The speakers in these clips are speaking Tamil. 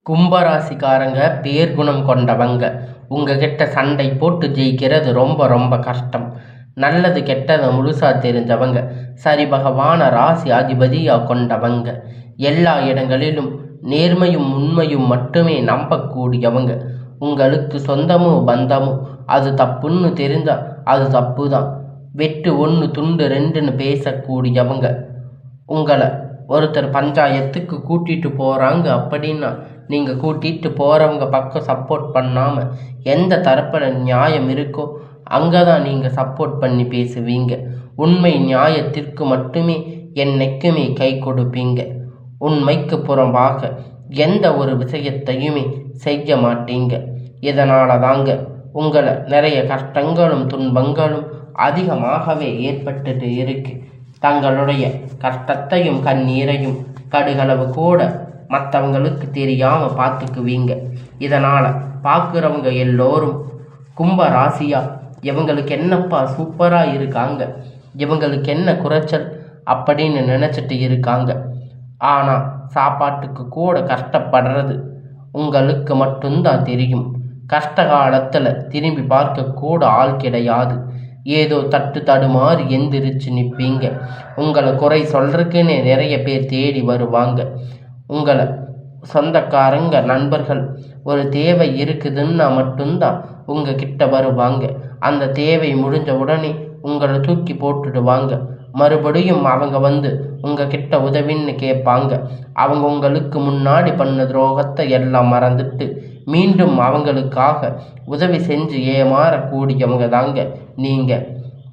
கும்பராசிக்காரங்க பேர்குணம் கொண்டவங்க. உங்ககிட்ட சண்டை போட்டு ஜெயிக்கிறது ரொம்ப ரொம்ப கஷ்டம். நல்லது கெட்டதை முழுசா தெரிஞ்சவங்க. சரிபகவான ராசி அதிபதியா கொண்டவங்க. எல்லா இடங்களிலும் நேர்மையும் உண்மையும் மட்டுமே நம்பக்கூடியவங்க. உங்களுக்கு சொந்தமோ பந்தமோ அது தப்புன்னு தெரிஞ்சா அது தப்பு தான். வெட்டு ஒன்று துண்டு ரெண்டுன்னு பேசக்கூடியவங்க. உங்களை ஒருத்தர் பஞ்சாயத்துக்கு கூட்டிட்டு போகிறாங்க அப்படின்னா நீங்கள் கூட்டிகிட்டு போகிறவங்க பக்கம் சப்போர்ட் பண்ணாமல் எந்த தரப்பில் நியாயம் இருக்கோ அங்கே தான் நீங்கள் சப்போர்ட் பண்ணி பேசுவீங்க. உண்மை நியாயத்திற்கு மட்டுமே என்னைக்குமே கை கொடுப்பீங்க. உண்மைக்கு புறம்பாக எந்த ஒரு விஷயத்தையுமே செய்ய மாட்டீங்க. இதனால தாங்க உங்களை நிறைய கஷ்டங்களும் துன்பங்களும் அதிகமாகவே ஏற்பட்டுட்டு இருக்கு. தங்களுடைய கஷ்டத்தையும் கண்ணீரையும் கடுகளவு கூட மற்றவங்களுக்கு தெரியாமல் பார்த்துக்குவீங்க. இதனால் பார்க்குறவங்க எல்லோரும் கும்ப ராசியா இவங்களுக்கு என்னப்பா சூப்பராக இருக்காங்க, இவங்களுக்கு என்ன குறைச்சல் அப்படின்னு நினச்சிட்டு இருக்காங்க. ஆனால் சாப்பாட்டுக்கு கூட கஷ்டப்படுறது உங்களுக்கு மட்டும்தான் தெரியும். கஷ்ட காலத்தில் திரும்பி பார்க்கக்கூட ஆள் கிடையாது. ஏதோ தட்டு தடுமாறி எந்திரிச்சு நிற்பீங்க. உங்களை குறை சொல்றதுக்குன்னே நிறைய பேர் தேடி வருவாங்க. உங்களை சொந்தக்காரங்க நண்பர்கள் ஒரு தேவை இருக்குதுன்னா மட்டும்தான் உங்ககிட்ட வருவாங்க. அந்த தேவை முடிஞ்ச உடனே உங்களை தூக்கி போட்டுடுவாங்க. மறுபடியும் அவங்க வந்து உங்ககிட்ட உதவின்னு கேட்பாங்க. அவங்க உங்களுக்கு முன்னாடி பண்ண துரோகத்தை எல்லாம் மறந்துட்டு மீண்டும் அவங்களுக்காக உதவி செஞ்சு ஏமாறக்கூடியவங்க தாங்க நீங்கள்.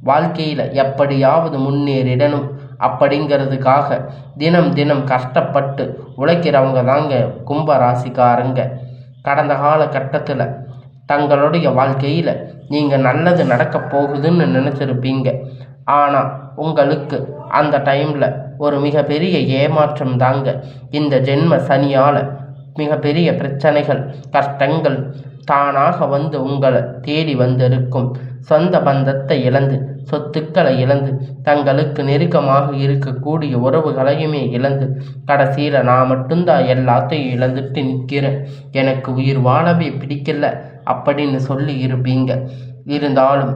வாழ்க்கையில் எப்படியாவது முன்னேறிடணும் அப்படிங்கிறதுக்காக தினம் தினம் கஷ்டப்பட்டு உழைக்கிறவங்க தாங்க கும்பராசிக்காரங்க. கடந்த காலகட்டத்தில் தங்களுடைய வாழ்க்கையில் நீங்கள் நல்லது நடக்க போகுதுன்னு நினச்சிருப்பீங்க. ஆனால் உங்களுக்கு அந்த டைமில் ஒரு மிகப்பெரிய ஏமாற்றம் தாங்க. இந்த ஜென்ம சனியால் மிகப்பெரிய பிரச்சனைகள் கஷ்டங்கள் தானாக வந்து உங்களை தேடி வந்திருக்கும். சொந்த பந்தத்தை இழந்து சொத்துக்களை இழந்து தங்களுக்கு நெருக்கமாக இருக்கக்கூடிய உறவுகளையுமே இழந்து கடைசியில் நான் மட்டும்தான் எல்லாத்தையும் இழந்துட்டு நிற்கிறேன், எனக்கு உயிர் வாழவே பிடிக்கல அப்படின்னு சொல்லி இருப்பீங்க. இருந்தாலும்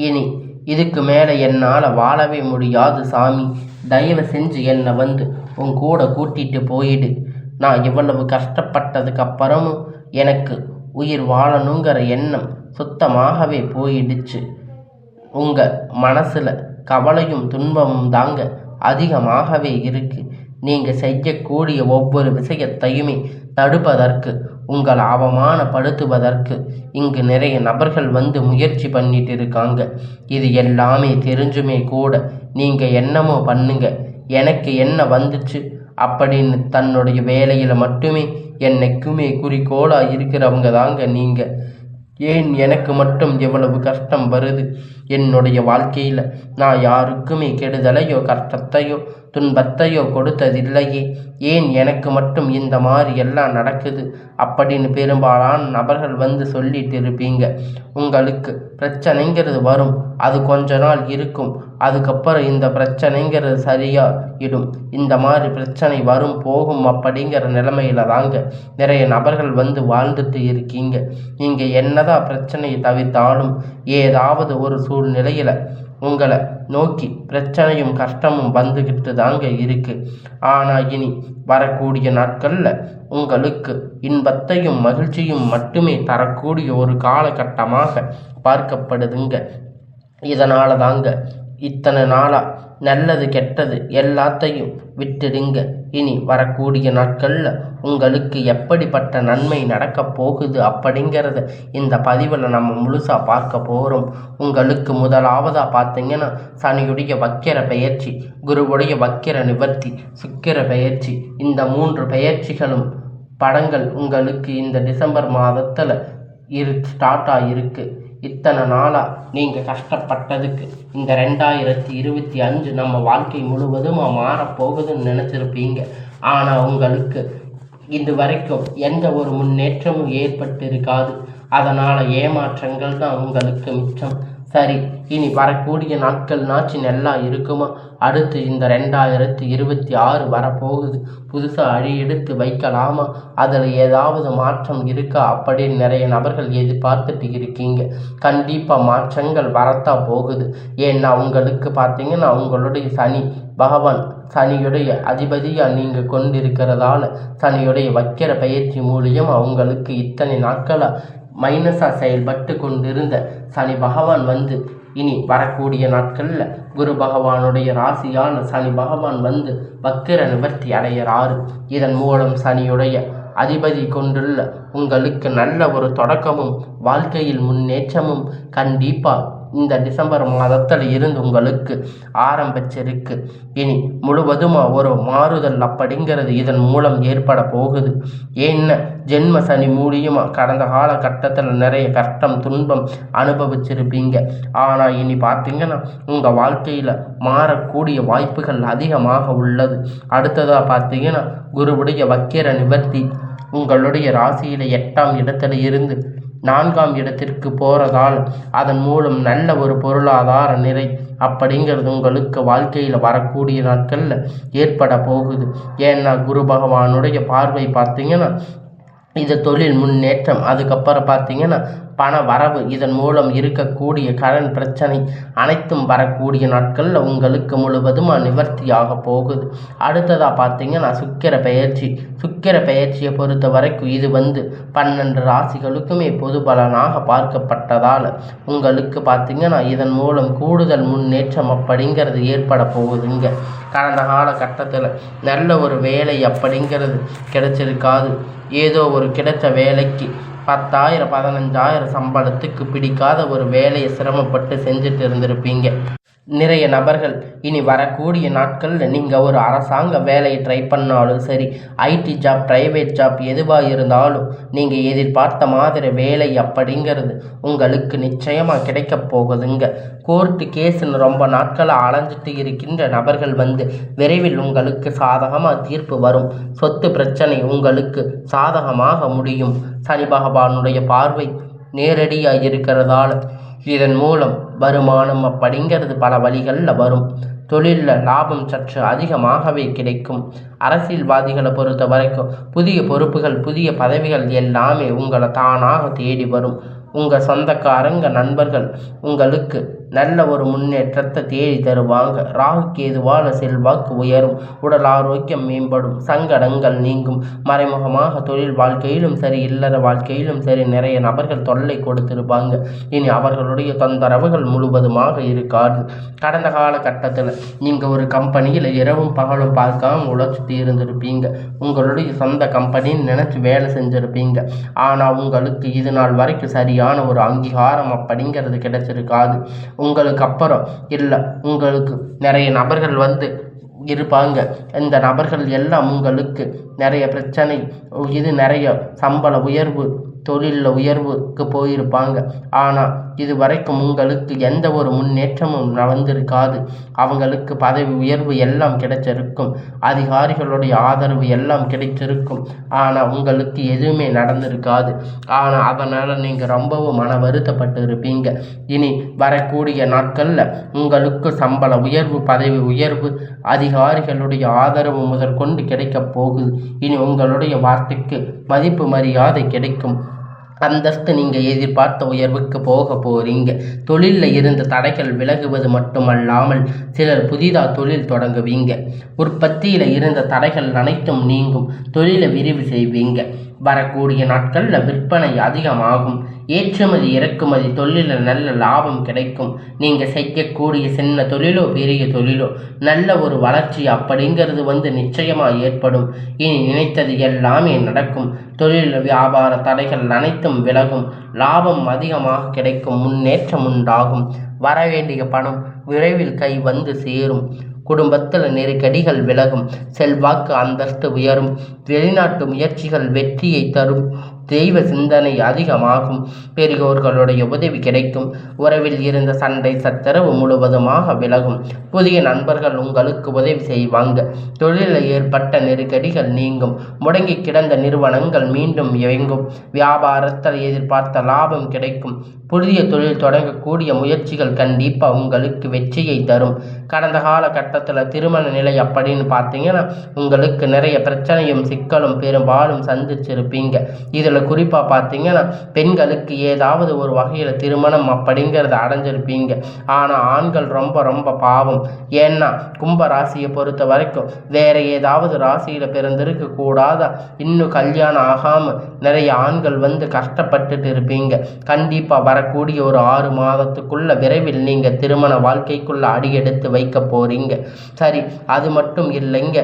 இனி இதுக்கு மேலே என்னால் வாழவே முடியாது சாமி, தயவு செஞ்சு என்னை வந்து உன் கூட கூட்டிகிட்டு போயிடு. நான் இவ்வளவு கஷ்டப்பட்டதுக்கு அப்புறமும் எனக்கு உயிர் வாழணுங்கிற எண்ணம் சுத்தமாகவே போயிடுச்சு. உங்கள் மனசில் கவலையும் துன்பமும் தாங்க அதிகமாகவே இருக்குது. நீங்கள் செய்யக்கூடிய ஒவ்வொரு விஷயத்தையுமே தடுப்பதற்கு உங்களை அவமானப்படுத்துவதற்கு இங்கு நிறைய நபர்கள் வந்து முயற்சி பண்ணிட்டு இருக்காங்க. இது எல்லாமே தெரிஞ்சுமே கூட நீங்கள் என்னமோ பண்ணுங்க, எனக்கு என்ன வந்துச்சு அப்படின்னு தன்னுடைய வேலையில் மட்டுமே என்னைக்குமே குறிக்கோளாக இருக்கிறவங்க தாங்க நீங்கள். ஏன் எனக்கு மட்டும் எவ்வளவு கஷ்டம் வருது? என்னுடைய வாழ்க்கையில் நான் யாருக்குமே கெடுதலையோ கஷ்டத்தையோ துன்பத்தையோ கொடுத்ததில்லையே, ஏன் எனக்கு மட்டும் இந்த மாதிரி எல்லாம் நடக்குது அப்படின்னு பெரும்பாலான நபர்கள் வந்து சொல்லிட்டு இருப்பீங்க. உங்களுக்கு பிரச்சனைங்கிறது வரும், அது கொஞ்ச நாள் இருக்கும், அதுக்கப்புறம் இந்த பிரச்சனைங்கிறது சரியாயிடும். இந்த மாதிரி பிரச்சனை வரும் போகும் அப்படிங்கிற நிலைமையில தாங்க நிறைய நபர்கள் வந்து வாழ்ந்துட்டு இருக்கீங்க. நீங்கள் என்னதான் பிரச்சனையை தவிர்த்தாலும் ஏதாவது ஒரு சூழ்நிலையில் உங்களை நோக்கி பிரச்சனையும் கஷ்டமும் வந்துக்கிட்டு தாங்க இருக்கு. ஆனால் இனி வரக்கூடிய நாட்களில் உங்களுக்கு இன்பத்தையும் மகிழ்ச்சியும் மட்டுமே தரக்கூடிய ஒரு காலகட்டமாக பார்க்கப்படுதுங்க. இதனால தாங்க இத்தனை நாளாக நல்லது கெட்டது எல்லாத்தையும் விட்டுடுங்க. இனி வரக்கூடிய நாட்களில் உங்களுக்கு எப்படிப்பட்ட நன்மை நடக்கப் போகுது அப்படிங்கிறத இந்த பதிவில் நம்ம முழுசாக பார்க்க போகிறோம். உங்களுக்கு முதலாவதாக பார்த்தீங்கன்னா சனியுடைய வக்கிர பெயர்ச்சி, குருவுடைய வக்கிர நிவர்த்தி, சுக்கிர பெயர்ச்சி, இந்த 3 பெயர்ச்சிகளும் படங்கள் உங்களுக்கு இந்த டிசம்பர் மாதத்தில் ஸ்டார்ட் ஆகிருக்கு. இத்தனை நாளாக நீங்கள் கஷ்டப்பட்டதுக்கு இந்த 2025 நம்ம வாழ்க்கை முழுவதும் மாறப்போகுதுன்னு நினச்சிருப்பீங்க. ஆனால் உங்களுக்கு இது வரைக்கும் எந்த ஒரு முன்னேற்றமும் ஏற்பட்டு இருக்காது. அதனால் ஏமாற்றங்கள் தான் உங்களுக்கு மிச்சம். சரி, இனி வரக்கூடிய நாட்கள் நாச்சு நல்லா இருக்குமா? அடுத்து இந்த 2026 வரப்போகுது. புதுசாக அடி எடுத்து வைக்கலாமா? அதில் ஏதாவது மாற்றம் இருக்கா அப்படின்னு நிறைய நபர்கள் எதிர்பார்த்துட்டு இருக்கீங்க. கண்டிப்பாக மாற்றங்கள் வரத்தான் போகுது. ஏன்னா உங்களுக்கு பார்த்தீங்கன்னா உங்களுடைய சனி பகவான் சனியுடைய அதிபதியாக நீங்கள் கொண்டிருக்கிறதால சனியுடைய வக்கிர பயிற்சி மூலியம் அவங்களுக்கு இத்தனை நாட்களாக மைனஸாக செயல்பட்டு கொண்டிருந்த சனி பகவான் வந்து இனி வரக்கூடிய நாட்களில் குரு பகவானுடைய ராசியான சனி பகவான் வந்து வக்கிர நிவர்த்தி அடைகிறாரு. இதன் மூலம் சனியுடைய அதிபதி கொண்டுள்ள உங்களுக்கு நல்ல ஒரு தொடக்கமும் வாழ்க்கையில் முன்னேற்றமும் கண்டிப்பாக இந்த டிசம்பர் மாதத்தில் இருந்து உங்களுக்கு ஆரம்பிச்சிருக்கு. இனி முழுவதுமாக ஒரு மாறுதல் அப்படிங்கிறது இதன் மூலம் ஏற்பட போகுது. ஏன்னா ஜென்ம சனி மூலியமாக கடந்த காலகட்டத்தில் நிறைய கஷ்டம் துன்பம் அனுபவிச்சிருப்பீங்க. ஆனால் இனி பார்த்தீங்கன்னா உங்கள் வாழ்க்கையில் மாறக்கூடிய வாய்ப்புகள் அதிகமாக உள்ளது. அடுத்ததாக பார்த்தீங்கன்னா குருவுடைய வக்கிர நிவர்த்தி உங்களுடைய ராசியில் 8ஆம் இடத்துல இருந்து 4ஆம் இடத்திற்கு போகிறதால் அதன் மூலம் நல்ல ஒரு பொருளாதார நிலை அப்படிங்கிறது உங்களுக்கு வாழ்க்கையில் வரக்கூடிய நாட்களில் ஏற்பட போகுது. ஏன்னா குரு பகவானுடைய பார்வை பார்த்தீங்கன்னா இது தொழில் முன்னேற்றம், அதுக்கப்புறம் பார்த்தீங்கன்னா பண வரவு, இதன் மூலம் இருக்கக்கூடிய கடன் பிரச்சனை அனைத்தும் வரக்கூடிய நாட்களில் உங்களுக்கு முழுவதுமாக நிவர்த்தியாக போகுது. அடுத்ததாக பார்த்தீங்கன்னா சுக்கிர பயிற்சியை பொறுத்த வரைக்கும் இது 12 ராசிகளுக்குமே பொது பலனாக பார்க்கப்பட்டதால் உங்களுக்கு பார்த்தீங்கன்னா இதன் மூலம் கூடுதல் முன்னேற்றம் அப்படிங்கிறது ஏற்பட போகுதுங்க. கடந்த காலகட்டத்தில் நல்ல ஒரு வேலை அப்படிங்கிறது கிடைச்சிருக்காது. ஏதோ ஒரு கிடைச்ச வேலைக்கு 10,000 15,000 சம்பளத்துக்கு பிடிக்காத ஒரு வேலையை சிரமப்பட்டு செஞ்சுட்டு இருந்திருப்பீங்க. நிறைய நபர்கள் இனி வரக்கூடிய நாட்களில் நீங்கள் ஒரு அரசாங்க வேலையை ட்ரை பண்ணாலும் சரி, ஐடி ஜாப் ப்ரைவேட் ஜாப் எதுவாக இருந்தாலும் நீங்கள் எதிர்பார்த்த மாதிரி வேலை அப்படிங்கிறது உங்களுக்கு நிச்சயமாக கிடைக்க போகுதுங்க. கோர்ட்டு கேஸுன்னு ரொம்ப நாட்களாக அலைஞ்சிட்டு இருக்கின்ற நபர்கள் விரைவில் உங்களுக்கு சாதகமாக தீர்ப்பு வரும். சொத்து பிரச்சனை உங்களுக்கு சாதகமாக முடியும். சனி பகவானுடைய பார்வை நேரடியாக இருக்கிறதால இதன் மூலம் வருமானம் அப்படிங்கிறது பல வழிகளில் வரும். தொழிலில் லாபம் சற்று அதிகமாகவே கிடைக்கும். அரசியல்வாதிகளை பொறுத்த வரைக்கும் புதிய பொறுப்புகள் புதிய பதவிகள் எல்லாமே உங்களை தானாக தேடி வரும். உங்கள் சொந்தக்காரங்க நண்பர்கள் உங்களுக்கு நல்ல ஒரு முன்னேற்றத்தை தேடி தருவாங்க. ராகு கேதுவால செல்வாக்கு உயரும். உடல் ஆரோக்கியம் மேம்படும். சங்கடங்கள் நீங்கும். மறைமுகமாக தொழில் வாழ்க்கையிலும் சரி இல்லற வாழ்க்கையிலும் சரி நிறைய நபர்கள் தொல்லை கொடுத்திருப்பாங்க. இனி அவர்களுடைய தொந்தரவுகள் முழுவதுமாக இருக்காது. கடந்த காலகட்டத்தில் நீங்கள் ஒரு கம்பெனியில் இரவும் பகலும் பார்க்காம உழைச்சிட்டு இருந்திருப்பீங்க. உங்களுடைய சொந்த கம்பெனின்னு நினச்சி வேலை செஞ்சுருப்பீங்க. ஆனால் உங்களுக்கு இது நாள் வரைக்கும் சரியான ஒரு அங்கீகாரம் அப்படிங்கிறது கிடைச்சிருக்காது. உங்களுக்கு அப்புறம் இல்லை, உங்களுக்கு நிறைய நபர்கள் இருப்பாங்க. இந்த நபர்கள் எல்லாம் உங்களுக்கு நிறைய பிரச்சனை, இது நிறைய சம்பள உயர்வு தொழிலில் உயர்வுக்கு போயிருப்பாங்க. ஆனால் இது வரைக்கும் உங்களுக்கு எந்த ஒரு முன்னேற்றமும் நடந்திருக்காது. அவங்களுக்கு பதவி உயர்வு எல்லாம் கிடைச்சிருக்கும். அதிகாரிகளுடைய ஆதரவு எல்லாம் கிடைச்சிருக்கும். ஆனால் உங்களுக்கு எதுவுமே நடந்திருக்காது. ஆனால் அதனால் நீங்கள் ரொம்பவும் மன வருத்தப்பட்டு இருப்பீங்க. இனி வரக்கூடிய நாட்களில் உங்களுக்கு சம்பள உயர்வு பதவி உயர்வு அதிகாரிகளுடைய ஆதரவு முதற்கொண்டு கிடைக்கப் போகுது. இனி உங்களுடைய வார்த்தைக்கு மதிப்பு மரியாதை கிடைக்கும். அந்தஸ்து நீங்கள் எதிர்பார்த்த உயர்வுக்கு போக போகிறீங்க. தொழிலில் இருந்த தடைகள் விலகுவது மட்டுமல்லாமல் சிலர் புதிதாக தொழில் தொடங்குவீங்க. உற்பத்தியில் இருந்த தடைகள் அனைத்தும் நீங்கும். தொழிலை விரிவு செய்வீங்க. வரக்கூடிய நாட்களில் விற்பனை அதிகமாகும். ஏற்றுமதி இறக்குமதி தொழிலில் நல்ல லாபம் கிடைக்கும். நீங்கள் செய்யக்கூடிய சின்ன தொழிலோ பெரிய தொழிலோ நல்ல ஒரு வளர்ச்சி அப்படிங்கிறது நிச்சயமாக ஏற்படும். இனி நினைத்தது எல்லாமே நடக்கும். தொழில் வியாபார தடைகள் அனைத்தும் விலகும். லாபம் அதிகமாக கிடைக்கும். முன்னேற்றம் உண்டாகும். வரவேண்டிய பணம் விரைவில் கை சேரும். குடும்பத்தில் நெருக்கடிகள் விலகும். செல்வாக்கு அந்தஸ்து உயரும். வெளிநாட்டு முயற்சிகள் வெற்றியை தரும். தெய்வ சிந்தனை அதிகமாகும். பெரியோர்களுடைய உதவி கிடைக்கும். உறவில் இருந்த சண்டை சச்சரவு முழுவதுமாக விலகும். புதிய நண்பர்கள் உங்களுக்கு உதவி செய்வாங்க. தொழிலில் ஏற்பட்ட நெருக்கடிகள் நீங்கும். முடங்கி கிடந்த நிறுவனங்கள் மீண்டும் இயங்கும். வியாபாரத்தில் எதிர்பார்த்த லாபம் கிடைக்கும். புதிய தொழில் தொடங்கக்கூடிய முயற்சிகள் கண்டிப்பாக உங்களுக்கு வெற்றியை தரும். கடந்த காலகட்டத்தில் திருமண நிலை அப்படின்னு பார்த்தீங்கன்னா உங்களுக்கு நிறைய பிரச்சனையும் சிக்கலும் பெரும்பாலும் சந்திச்சிருப்பீங்க. இதில் குறிப்பாக பார்த்தீங்கன்னா பெண்களுக்கு ஏதாவது ஒரு வகையில் திருமணம் அப்படிங்கிறத அடைஞ்சிருப்பீங்க. ஆனால் ஆண்கள் ரொம்ப ரொம்ப பாவம். ஏன்னா கும்ப ராசியை பொறுத்த வரைக்கும் வேற ஏதாவது ராசியில் பிறந்திருக்க கூடாதா, இன்னும் கல்யாணம் ஆகாமல் நிறைய ஆண்கள் கஷ்டப்பட்டுட்டு இருப்பீங்க. கண்டிப்பாக வரக்கூடிய ஒரு 6 மாதத்துக்குள்ள விரைவில் நீங்கள் திருமண வாழ்க்கைக்குள்ள அடியெடுத்து வைக்க போறீங்க. சரி, அது மட்டும் இல்லைங்க.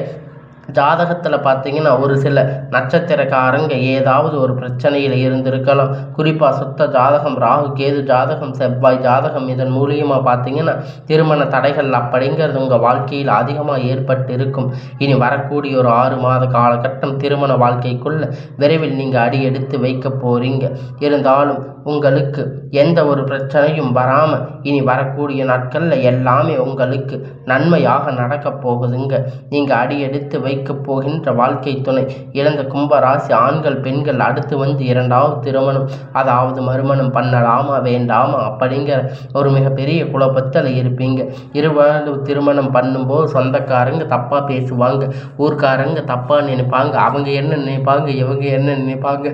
ஜாதகத்தில் பார்த்தீங்கன்னா ஒரு சில நட்சத்திரக்காரங்க ஏதாவது ஒரு பிரச்சனையில் இருந்திருக்கலாம். குறிப்பாக சுத்த ஜாதகம், ராகு கேது ஜாதகம், செவ்வாய் ஜாதகம், இதன் மூலியமாக பார்த்தீங்கன்னா திருமண தடைகள் அப்படிங்கிறது உங்கள் வாழ்க்கையில் அதிகமாக ஏற்பட்டு இருக்கும். இனி வரக்கூடிய ஒரு 6 மாத காலகட்டம் திருமண வாழ்க்கைக்குள்ள விரைவில் நீங்கள் அடி எடுத்து வைக்க போறீங்க. இருந்தாலும் உங்களுக்கு எந்த ஒரு பிரச்சனையும் வராமல் இனி வரக்கூடிய நாட்களில் எல்லாமே உங்களுக்கு நன்மையாக நடக்கப் போகுதுங்க. நீங்கள் அடி எடுத்து வைக்க போகின்ற வாழ்க்கை துணை இழந்த கும்பராசி ஆண்கள் பெண்கள் அடுத்து 2வது திருமணம், அதாவது மறுமணம் பண்ணலாமா வேண்டாமா அப்படிங்கிற ஒரு மிகப்பெரிய குழப்பத்தில் இருப்பீங்க. இருவரும் திருமணம் பண்ணும்போது சொந்தக்காரங்க தப்பாக பேசுவாங்க, ஊர்க்காரங்க தப்பாக நினைப்பாங்க, அவங்க என்ன நினைப்பாங்க, இவங்க என்ன நினைப்பாங்க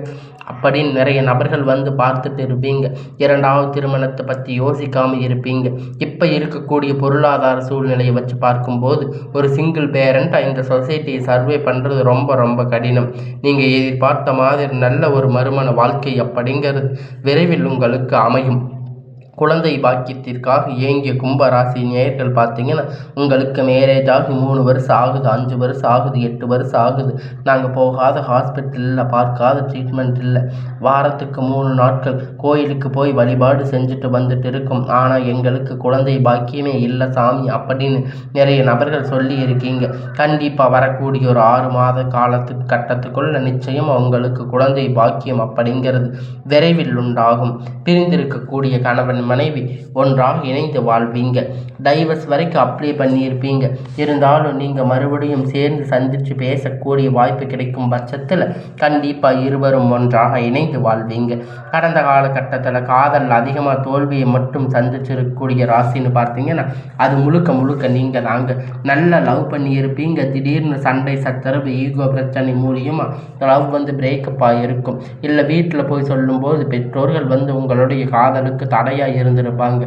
அப்படின்னு நிறைய நபர்கள் பார்த்துட்டு இருப்பீங்க. 2வது திருமணத்தை பற்றி யோசிக்காமல் இருப்பீங்க. இப்போ இருக்கக்கூடிய பொருளாதார சூழ்நிலையை வச்சு பார்க்கும்போது ஒரு சிங்கிள் பேரண்ட்டாக இந்த சொசைட்டியை சர்வே பண்ணுறது ரொம்ப ரொம்ப கடினம். நீங்கள் எதிர்பார்த்த மாதிரி நல்ல ஒரு மறுமண வாழ்க்கை அப்படிங்கிறது விரைவில் உங்களுக்கு அமையும். குழந்தை பாக்கியத்திற்காக ஏங்கிய கும்பராசி நேயர்கள் பார்த்தீங்கன்னா உங்களுக்கு மேரேஜ் ஆகி 3 வருஷம் ஆகுது, 5 வருஷம் ஆகுது, 8 வருஷம் ஆகுது. நாங்கள் போகாத ஹாஸ்பிட்டலில் பார்க்காத ட்ரீட்மெண்ட் இல்லை. வாரத்துக்கு 3 நாட்கள் கோயிலுக்கு போய் வழிபாடு செஞ்சுட்டு வந்துட்டு இருக்கோம். ஆனால் எங்களுக்கு குழந்தை பாக்கியமே இல்லை சாமி அப்படின்னு நிறைய நபர்கள் சொல்லி இருக்கீங்க. கண்டிப்பாக வரக்கூடிய ஒரு 6 மாத கட்டத்துக்குள்ள நிச்சயம் உங்களுக்கு குழந்தை பாக்கியம் அப்படிங்கிறது விரைவில் உண்டாகும். பிரிந்திருக்கக்கூடிய கணவன் மனைவி ஒன்றாக இணைந்து வாழ்வீங்க. டைவர்ஸ் வரைக்கும் அப்ளை பண்ணியிருப்பீங்க. இருந்தாலும் நீங்கள் மறுபடியும் சேர்ந்து சந்தித்து பேசக்கூடிய வாய்ப்பு கிடைக்கும் பட்சத்தில் கண்டிப்பாக இருவரும் ஒன்றாக இணைந்து வாழ்வீங்க. கடந்த காலகட்டத்தில் காதல் அதிகமாக தோல்வியை மட்டும் சந்திச்சிருக்கக்கூடிய ராசின்னு பார்த்தீங்கன்னா அது முழுக்க நீங்கள் நல்லா லவ் பண்ணியிருப்பீங்க. திடீர்னு சண்டை சச்சரவு ஈகோ பிரச்சனை மூலியமாக லவ் பிரேக்கப் ஆகிருக்கும். இல்லை வீட்டில் போய் சொல்லும்போது பெற்றோர்கள் உங்களுடைய காதலுக்கு தடையாக இருந்திருப்பாங்க.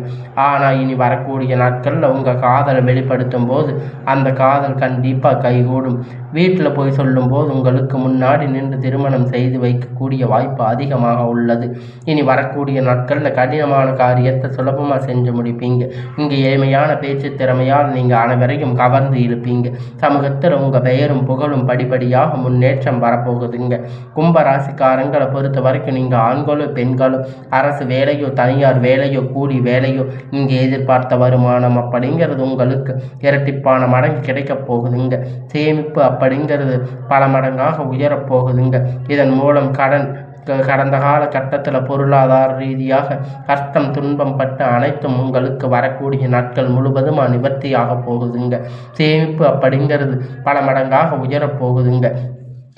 ஆனால் இனி வரக்கூடிய நாட்களில் உங்கள் காதலை வெளிப்படுத்தும் போது அந்த காதல் கண்டிப்பாக கைகூடும். வீட்டில் போய் சொல்லும்போது உங்களுக்கு முன்னாடி நின்று திருமணம் செய்து வைக்கக்கூடிய வாய்ப்பு அதிகமாக உள்ளது. இனி வரக்கூடிய நாட்களில் கடினமான காரியத்தை சுலபமாக செஞ்சு முடிப்பீங்க. இங்கே எளிமையான பேச்சு திறமையால் நீங்கள் அனைவரையும் கவர்ந்து இருப்பீங்க. சமூகத்தில் உங்கள் பெயரும் புகழும் படிப்படியாக முன்னேற்றம் வரப்போகுதுங்க. கும்பராசிக்காரங்களை பொறுத்த வரைக்கும் நீங்கள் ஆண்களோ பெண்களோ அரசு வேலையோ தனியார் வேலையோ கூலி வேலையோ நீங்கள் எதிர்பார்த்த வருமானம் அப்படிங்கிறது உங்களுக்கு இரட்டிப்பான மடங்கு கிடைக்க போகுதுங்க. சேமிப்பு அப்படிங்கிறது பல மடங்காக உயரப்போகுதுங்க. இதன் மூலம் கடந்த காலகட்டத்தில் பொருளாதார ரீதியாக கஷ்டம் துன்பம் பட்டு அனைத்தும் உங்களுக்கு வரக்கூடிய நாட்கள் முழுவதும் நிவர்த்தியாக போகுதுங்க. சேமிப்பு அப்படிங்கிறது பல மடங்காக உயரப்போகுதுங்க.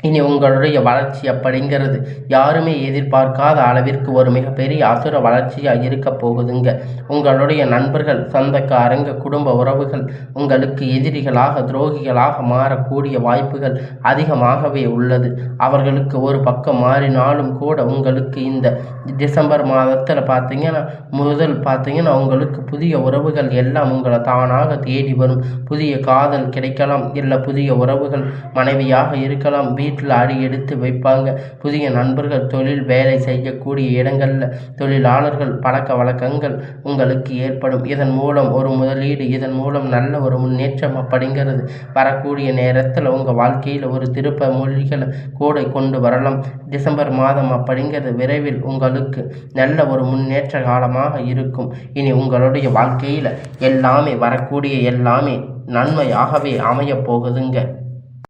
இனி உங்களுடைய வளர்ச்சி அப்படிங்கிறது யாருமே எதிர்பார்க்காத அளவிற்கு ஒரு மிகப்பெரிய அசுர வளர்ச்சியாக இருக்க போகுதுங்க. உங்களுடைய நண்பர்கள், சொந்தக்காரங்க, குடும்ப உறவுகள் உங்களுக்கு எதிரிகளாக துரோகிகளாக மாறக்கூடிய வாய்ப்புகள் அதிகமாகவே உள்ளது. அவர்களுக்கு ஒரு பக்கம் மாறினாலும் கூட உங்களுக்கு இந்த டிசம்பர் மாதத்தில் பார்த்தீங்கன்னா உங்களுக்கு புதிய உறவுகள் எல்லாம் உங்களை தானாக தேடி வரும். புதிய காதல் கிடைக்கலாம், இல்லை புதிய உறவுகள் மனைவியாக இருக்கலாம், வீட்டில் அடி எடுத்து வைப்பாங்க. புதிய நண்பர்கள், தொழில் வேலை செய்யக்கூடிய இடங்களில் தொழிலாளர்கள், பழக்க வழக்கங்கள் உங்களுக்கு ஏற்படும். இதன் மூலம் ஒரு முதலீடு, இதன் மூலம் நல்ல ஒரு முன்னேற்றம் அப்படிங்கிறது வரக்கூடிய நேரத்தில் உங்கள் வாழ்க்கையில் ஒரு திருப்ப மொழிகளை கூட கொண்டு வரலாம். டிசம்பர் மாதம் அப்படிங்கிறது விரைவில் உங்களுக்கு நல்ல ஒரு முன்னேற்ற காலமாக இருக்கும். இனி உங்களுடைய வாழ்க்கையில் எல்லாமே வரக்கூடிய எல்லாமே நன்மையாகவே அமைய போகுதுங்க.